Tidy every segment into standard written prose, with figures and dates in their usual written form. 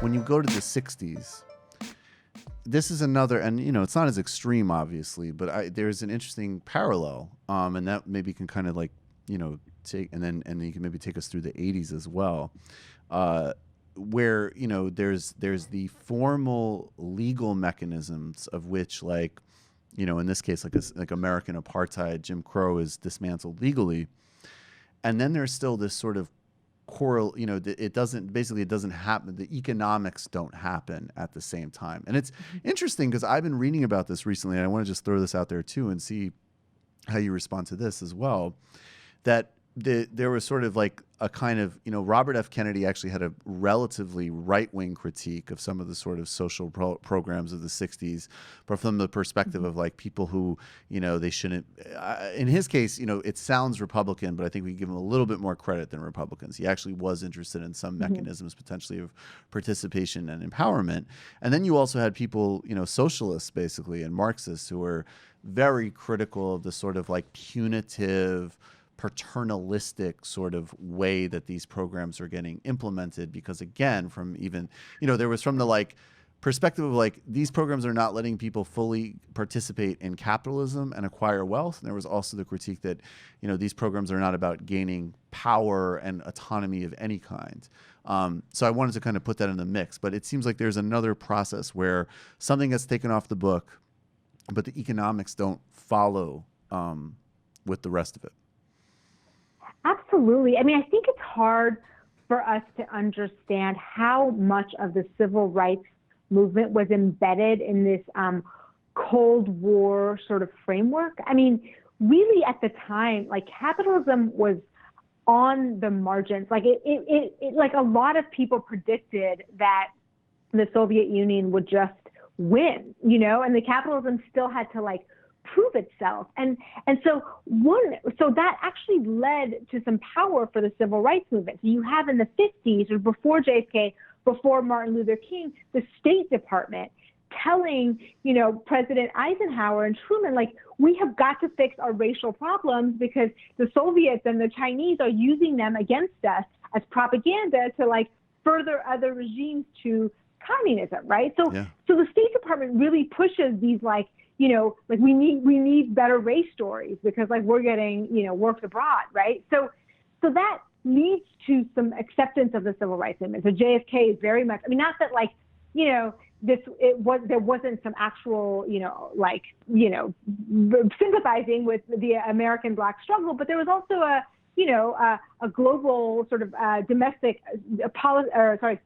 when you go to the 60s, this is another, and it's not as extreme, obviously, but there's an interesting parallel, and that maybe can kind of like, take, and then you can maybe take us through the 80s as well, where there's the formal legal mechanisms of which, like, in this case, like American apartheid, Jim Crow is dismantled legally, and then there's still this sort of it doesn't happen. The economics don't happen at the same time. And it's interesting because I've been reading about this recently, and I want to just throw this out there too and see how you respond to this as well, that there was sort of like a kind of, Robert F. Kennedy actually had a relatively right-wing critique of some of the sort of social programs of the 60s, but from the perspective of like people who, they shouldn't, in his case, it sounds Republican, but I think we give him a little bit more credit than Republicans. He actually was interested in some mechanisms potentially of participation and empowerment. And then you also had people, socialists basically and Marxists who were very critical of the sort of like punitive, paternalistic sort of way that these programs are getting implemented, because again, from even, there was from the like perspective of like, these programs are not letting people fully participate in capitalism and acquire wealth. And there was also the critique that, these programs are not about gaining power and autonomy of any kind. So I wanted to kind of put that in the mix, but it seems like there's another process where something gets taken off the book, but the economics don't follow with the rest of it. Absolutely. I mean, I think it's hard for us to understand how much of the civil rights movement was embedded in this Cold War sort of framework. I mean, really at the time, like capitalism was on the margins. Like it like a lot of people predicted that the Soviet Union would just win, and the capitalism still had to like prove itself. And so that actually led to some power for the civil rights movement. So you have in the 50s, or before JFK, before Martin Luther King, the State Department telling, President Eisenhower and Truman, like, we have got to fix our racial problems because the Soviets and the Chinese are using them against us as propaganda to like further other regimes to communism, right? So the State Department really pushes these like, like we need better race stories because like we're getting, worked abroad, right? So that leads to some acceptance of the civil rights movement. So JFK is very much, I mean, not that like, there wasn't some actual, sympathizing with the American Black struggle, but there was also a global sort of domestic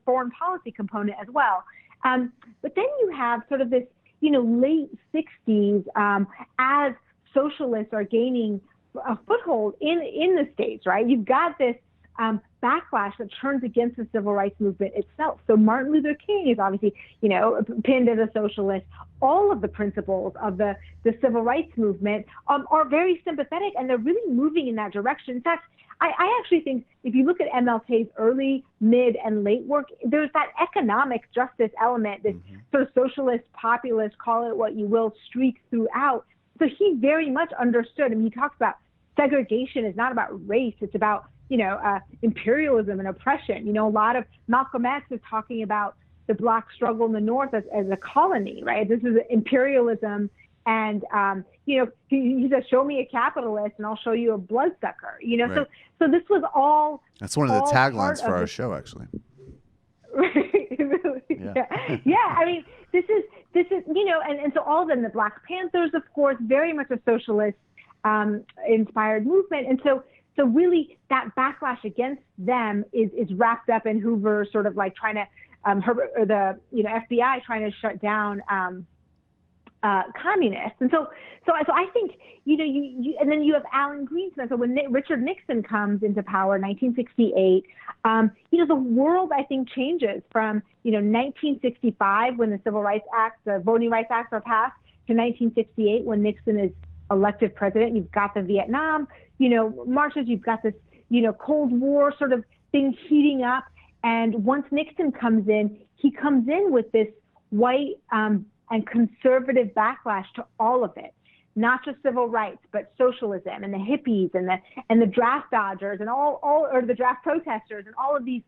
foreign policy component as well. But then you have sort of this, late 60s, as socialists are gaining a foothold in the States, right? You've got this backlash that turns against the civil rights movement itself. So Martin Luther King is obviously, pinned as a socialist. All of the principles of the civil rights movement are very sympathetic, and they're really moving in that direction. In fact, I actually think if you look at MLK's early, mid, and late work, there's that economic justice element, this sort of socialist, populist, call it what you will, streak throughout. So he very much understood, and he talks about segregation is not about race, it's about, imperialism and oppression. A lot of Malcolm X is talking about the Black struggle in the North as a colony, right? This is imperialism. And, he says, show me a capitalist and I'll show you a bloodsucker, right. So this was all. That's one of the taglines for our show, actually. Yeah. I mean, this is, and so all of them, the Black Panthers, of course, very much a socialist inspired movement. And so really that backlash against them is wrapped up in Hoover sort of like trying to, FBI trying to shut down communists. And so I think, and then you have Alan Greenspan. So when Richard Nixon comes into power in 1968, the world, I think, changes from, 1965 when the Civil Rights Act, the Voting Rights Acts are passed, to 1968 when Nixon is elected president. You've got the Vietnam, marches, you've got this, Cold War sort of thing heating up. And once Nixon comes in, he comes in with this white and conservative backlash to all of it. not just civil rights, but socialism and the hippies and the draft dodgers and all or the draft protesters and all of these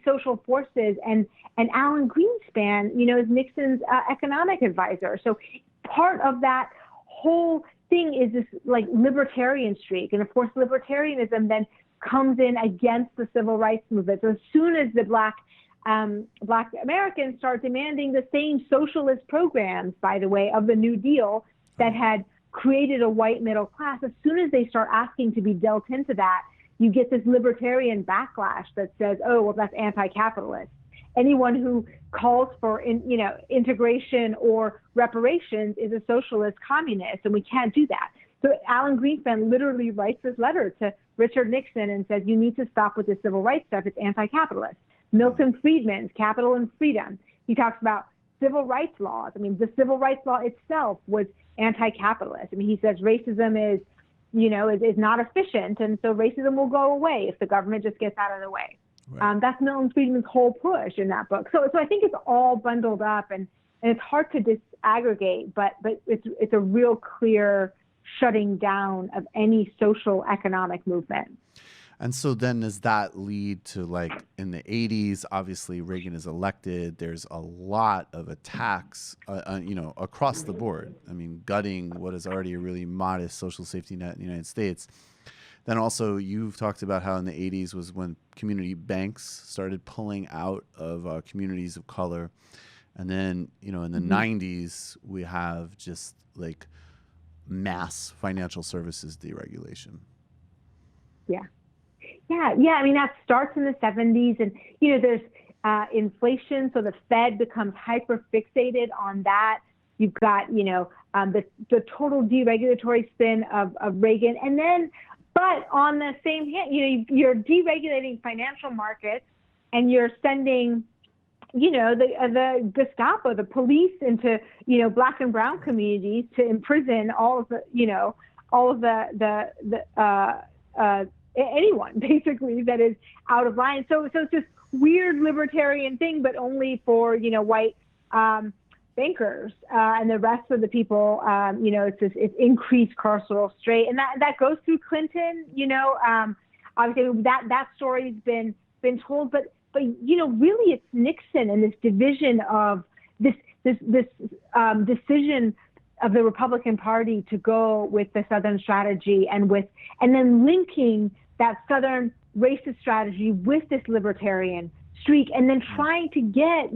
social forces. And Alan Greenspan, is Nixon's economic advisor. So part of that whole thing is this like libertarian streak. And of course, libertarianism then comes in against the civil rights movement. So as soon as the Black Americans start demanding the same socialist programs, by the way, of the New Deal that had created a white middle class, as soon as they start asking to be dealt into that, you get this libertarian backlash that says, oh, well, that's anti-capitalist. Anyone who calls for integration or reparations is a socialist communist, and we can't do that. So Alan Greenspan literally writes this letter to Richard Nixon and says, you need to stop with the civil rights stuff. It's anti-capitalist. Milton Friedman's Capital and Freedom, he talks about civil rights laws. I mean, the civil rights law itself was anti-capitalist. I mean, he says racism is not efficient, and so racism will go away if the government just gets out of the way. Right. That's Milton Friedman's whole push in that book. So I think it's all bundled up, and it's hard to disaggregate, but it's a real clear shutting down of any social economic movement. And so then does that lead to, like, in the 80s, obviously Reagan is elected. There's a lot of attacks, across the board. I mean, gutting what is already a really modest social safety net in the United States. Then also you've talked about how in the 80s was when community banks started pulling out of communities of color. And then, in the 90s, we have just like mass financial services deregulation. Yeah. I mean, that starts in the 70s, and there's inflation, so the Fed becomes hyper fixated on that. You've got the total deregulatory spin of Reagan, and then, but on the same hand, you're deregulating financial markets, and you're sending the Gestapo, the police, into Black and brown communities to imprison all of anyone basically that is out of line. So it's this weird libertarian thing, but only for white bankers, and the rest of the people. It's increased carceral strain, and that goes through Clinton. Obviously that story's been told, but really it's Nixon and this division of this decision of the Republican Party to go with the Southern strategy and then linking that Southern racist strategy with this libertarian streak, and then trying to get,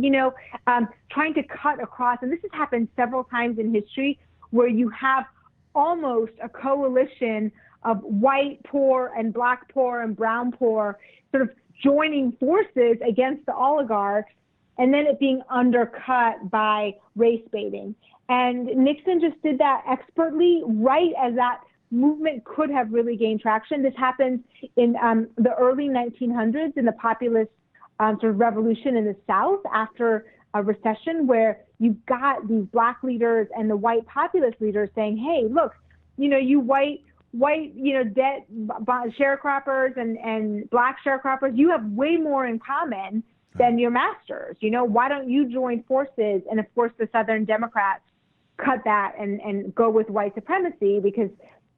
trying to cut across. And this has happened several times in history where you have almost a coalition of white poor and Black poor and brown poor sort of joining forces against the oligarchs, and then it being undercut by race baiting. And Nixon just did that expertly right as that movement could have really gained traction. This happened in the early 1900s in the populist sort of revolution in the South after a recession, where you've got these Black leaders and the white populist leaders saying, hey, look, you white, debt sharecroppers and Black sharecroppers, you have way more in common than your masters. Why don't you join forces? And of course, the Southern Democrats cut that and go with white supremacy, because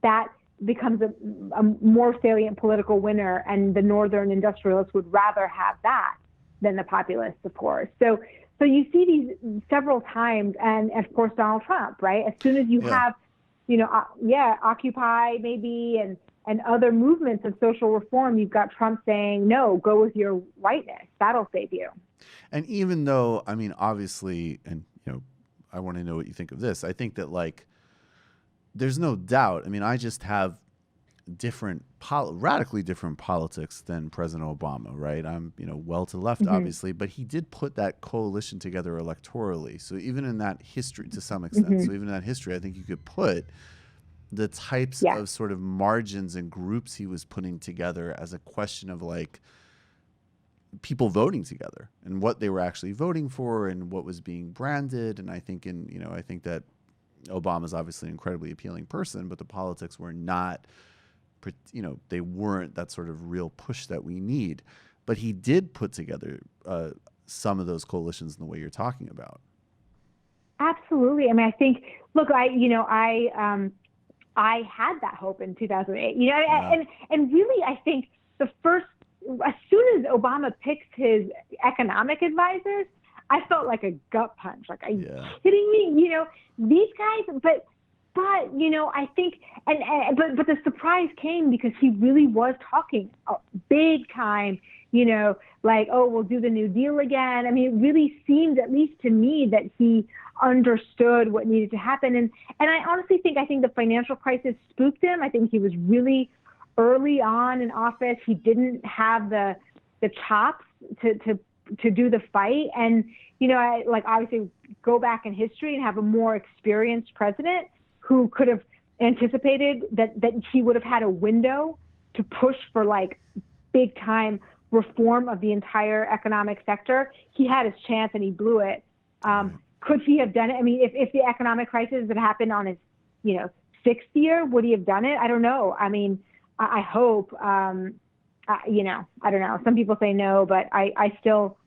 that becomes a more salient political winner, and the Northern industrialists would rather have that than the populists, of course. So you see these several times, and of course Donald Trump, right? As soon as you have, Occupy maybe and other movements of social reform, you've got Trump saying, no, go with your whiteness. That'll save you. And even though, I mean, obviously, and I want to know what you think of this. I think that, like, there's no doubt. I mean, I just have radically different politics than President Obama, right? I'm, well to the left, obviously, but he did put that coalition together electorally. So even in that history, to some extent, so even in that history, I think you could put the types of sort of margins and groups he was putting together as a question of, like, people voting together and what they were actually voting for and what was being branded. And I think I think that Obama's obviously an incredibly appealing person, but the politics were not, they weren't that sort of real push that we need. But he did put together some of those coalitions in the way you're talking about. Absolutely. I mean, I think Look, I had that hope in 2008. Yeah. And really, I think as soon as Obama picked his economic advisors, I felt like a gut punch. Like, are you kidding me? These guys, I think, but the surprise came because he really was talking big time, like, oh, we'll do the New Deal again. I mean, it really seemed, at least to me, that he understood what needed to happen. And I honestly think, the financial crisis spooked him. I think he was really early on in office. He didn't have the chops to do the fight. And, I obviously go back in history and have a more experienced president who could have anticipated that he would have had a window to push for like big time reform of the entire economic sector. He had his chance and he blew it. Could he have done it? I mean, if the economic crisis had happened on his, sixth year, would he have done it? I don't know. I mean, I hope, I don't know. Some people say no, but I still,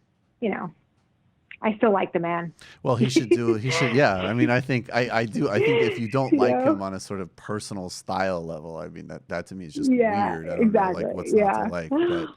I still like the man. Well, he should. Yeah. I mean, I think if you don't like him on a sort of personal style level, I mean, that to me is just weird. I don't know, like, what's not to like, but